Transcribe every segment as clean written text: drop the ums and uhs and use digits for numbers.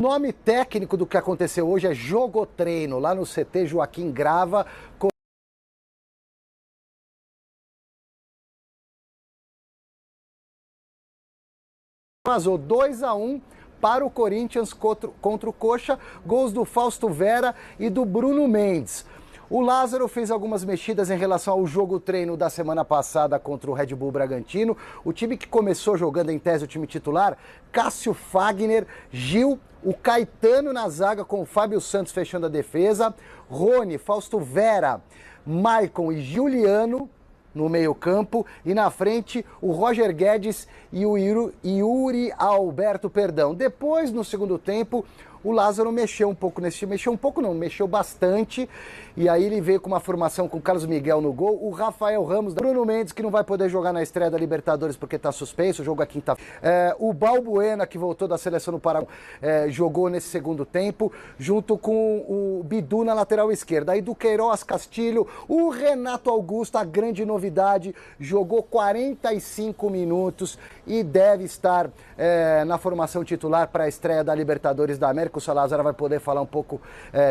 O nome técnico do que aconteceu hoje é Jogotreino, lá no CT Joaquim Grava. Vazou 2-1 para o Corinthians contra o Coxa, gols do Fausto Vera e do Bruno Mendes. O Lázaro fez algumas mexidas em relação ao jogo-treino da semana passada contra o Red Bull Bragantino. O time que começou jogando em tese o time titular, Cássio Fagner, Gil, o Caetano na zaga com o Fábio Santos fechando a defesa, Rony, Fausto Vera, Maicon e Juliano no meio-campo, e na frente o Roger Guedes e o Yuri Alberto, perdão. Depois, no segundo tempo, o Lázaro mexeu um pouco nesse time, mexeu bastante, e aí ele veio com uma formação com o Carlos Miguel no gol, o Rafael Ramos, Bruno Mendes, que não vai poder jogar na estreia da Libertadores porque está suspenso, o jogo é quinta-feira. O Balbuena, que voltou da seleção do Paraguai, jogou nesse segundo tempo, junto com o Bidu na lateral esquerda. Aí do Queiroz, Castilho, o Renato Augusto, a grande novidade, jogou 45 minutos e deve estar na formação titular para a estreia da Libertadores da América. O Salazar vai poder falar um pouco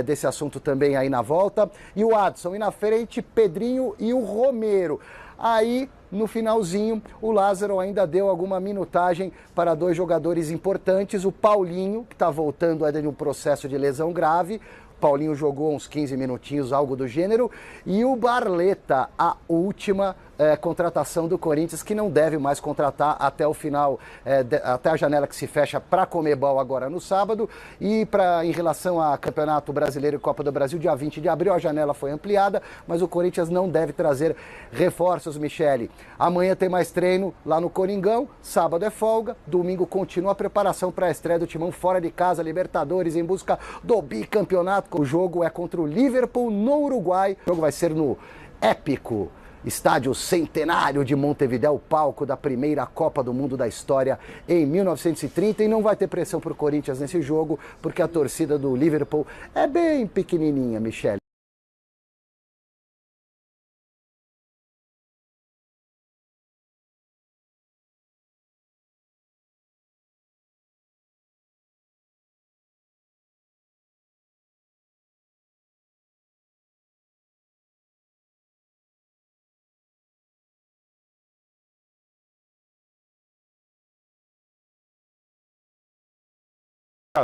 desse assunto também aí na volta. E o Adson, e na frente, Pedrinho e o Romero. Aí, no finalzinho, o Lázaro ainda deu alguma minutagem para dois jogadores importantes. O Paulinho, que está voltando de um processo de lesão grave. Paulinho jogou uns 15 minutinhos, algo do gênero. E o Barleta, a última contratação do Corinthians, que não deve mais contratar até o final, até a janela que se fecha para Conmebol agora no sábado. E em relação a Campeonato Brasileiro e Copa do Brasil, dia 20 de abril, a janela foi ampliada, mas o Corinthians não deve trazer reforços, Michele. Amanhã tem mais treino lá no Coringão, sábado é folga, domingo continua a preparação para a estreia do Timão fora de casa, Libertadores, em busca do bicampeonato. O jogo é contra o Liverpool no Uruguai. O jogo vai ser no épico Estádio Centenário de Montevidéu, palco da primeira Copa do Mundo da história em 1930, e não vai ter pressão para o Corinthians nesse jogo, porque a torcida do Liverpool é bem pequenininha, Michele.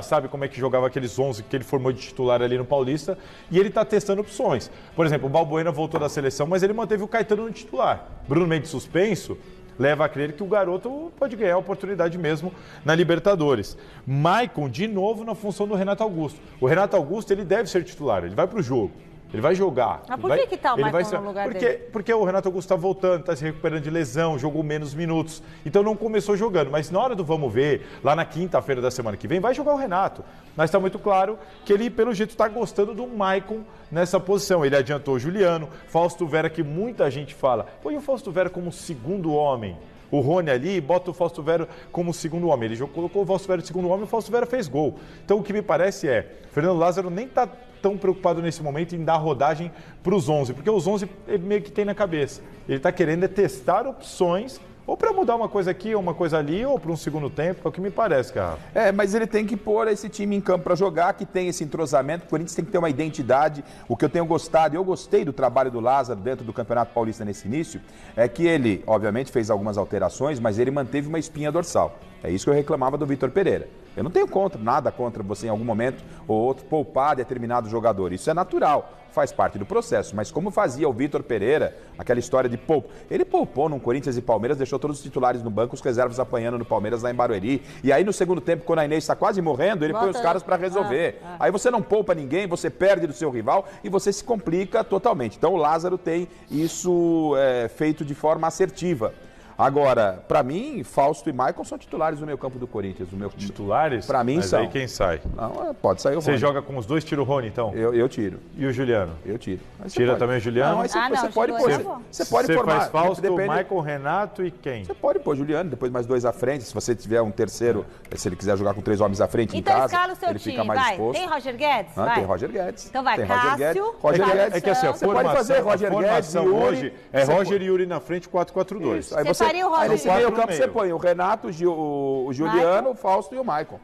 Sabe como é que jogava aqueles 11 que ele formou de titular ali no Paulista, e ele está testando opções. Por exemplo, o Balbuena voltou da seleção, mas ele manteve o Caetano no titular. Bruno Mendes suspenso leva a crer que o garoto pode ganhar a oportunidade mesmo na Libertadores. Maicon, de novo, na função do Renato Augusto. O Renato Augusto, ele deve ser titular, ele vai para o jogo. Ele vai jogar. Mas por que está o Maicon no lugar dele? Porque o Renato Augusto está voltando, está se recuperando de lesão, jogou menos minutos. Então não começou jogando. Mas na hora do vamos ver, lá na quinta-feira da semana que vem, vai jogar o Renato. Mas está muito claro que ele, pelo jeito, está gostando do Maicon nessa posição. Ele adiantou o Juliano, Fausto Vera, que muita gente fala. Põe o Fausto Vera como segundo homem. O Rony ali, bota o Fausto Vera como segundo homem. Ele colocou o Fausto Vera de segundo homem e o Fausto Vera fez gol. Então o que me parece Fernando Lázaro nem está tão preocupado nesse momento em dar rodagem para os 11, porque os 11 ele meio que tem na cabeça. Ele está querendo testar opções, ou para mudar uma coisa aqui, ou uma coisa ali, ou para um segundo tempo, é o que me parece, cara. Mas ele tem que pôr esse time em campo para jogar, que tem esse entrosamento. O Corinthians tem que ter uma identidade. O que eu tenho gostado, eu gostei do trabalho do Lázaro dentro do Campeonato Paulista nesse início, é que ele, obviamente, fez algumas alterações, mas ele manteve uma espinha dorsal. É isso que eu reclamava do Vitor Pereira. Eu não tenho nada contra você em algum momento ou outro poupar determinado jogador. Isso é natural, faz parte do processo. Mas como fazia o Vitor Pereira, aquela história de pouco. Ele poupou no Corinthians e Palmeiras, deixou todos os titulares no banco, os reservas apanhando no Palmeiras lá em Barueri. E aí no segundo tempo, quando a Inês está quase morrendo, ele põe os caras para resolver. Aí você não poupa ninguém, você perde do seu rival e você se complica totalmente. Então o Lázaro tem isso feito de forma assertiva. Agora, para mim, Fausto e Maicon são titulares do meio campo do Corinthians. Titulares? Para mim, mas são. Aí quem sai? Não, pode sair o Rony. Você joga com os dois, tira o Rony, então? Eu tiro. E o Juliano? Eu tiro. Tira também o Juliano? Não, aí você pode pôr. Você pode formar. Você faz Fausto, Maicon, Renato e quem? Você pode pôr Juliano, depois mais dois à frente. Se você tiver um terceiro, se ele quiser jogar com 3 homens à frente então, em casa, escala o seu ele time, fica mais exposto. Tem Roger Guedes? Tem Roger Guedes. Então vai, tem Cássio, Roger Guedes. É que assim, você pode fazer Roger Guedes e Yuri. Hoje é Roger e Yuri na frente, 4-4-2. Aí você faria o Roger. Aí nesse meio campo você põe o Renato, o Juliano, o Fausto e o Maicon.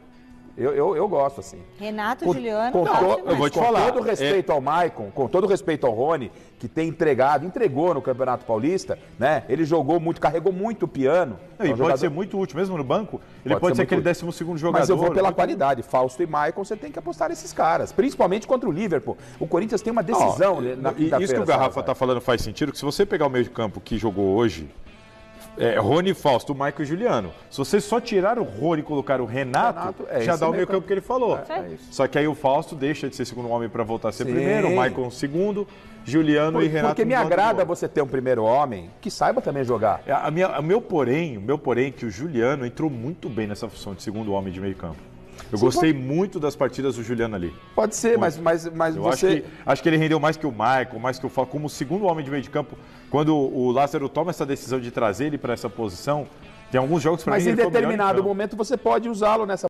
Eu gosto, assim. Renato e Juliano. eu vou te falar. Com todo respeito ao Maicon, com todo respeito ao Rony, que tem entregou no Campeonato Paulista, né? Ele jogou muito, carregou muito o piano. E pode ser muito útil, mesmo no banco, ele pode ser aquele 12º jogador. Mas eu vou pela qualidade. Fausto e Maicon, você tem que apostar nesses caras, principalmente contra o Liverpool. O Corinthians tem uma decisão na quinta-feira. Isso que o Garrafa está falando faz sentido, que se você pegar o meio de campo que jogou hoje, Rony, Fausto, Maicon e Juliano. Se você só tirar o Rony e colocar o Renato já dá o meio campo que ele falou. Só que aí o Fausto deixa de ser segundo homem para voltar a ser primeiro, o Maicon segundo, Juliano e Renato. Porque me agrada você ter um primeiro homem que saiba também jogar. O meu porém é que o Juliano entrou muito bem nessa função de segundo homem de meio campo. Eu gostei muito das partidas do Juliano ali. Pode ser, mas você... Acho que ele rendeu mais que o Maicon, mais que o Fausto, como segundo homem de meio de campo. Quando o Lázaro toma essa decisão de trazer ele para essa posição, tem alguns jogos para mim... Mas em determinado momento você pode usá-lo nessa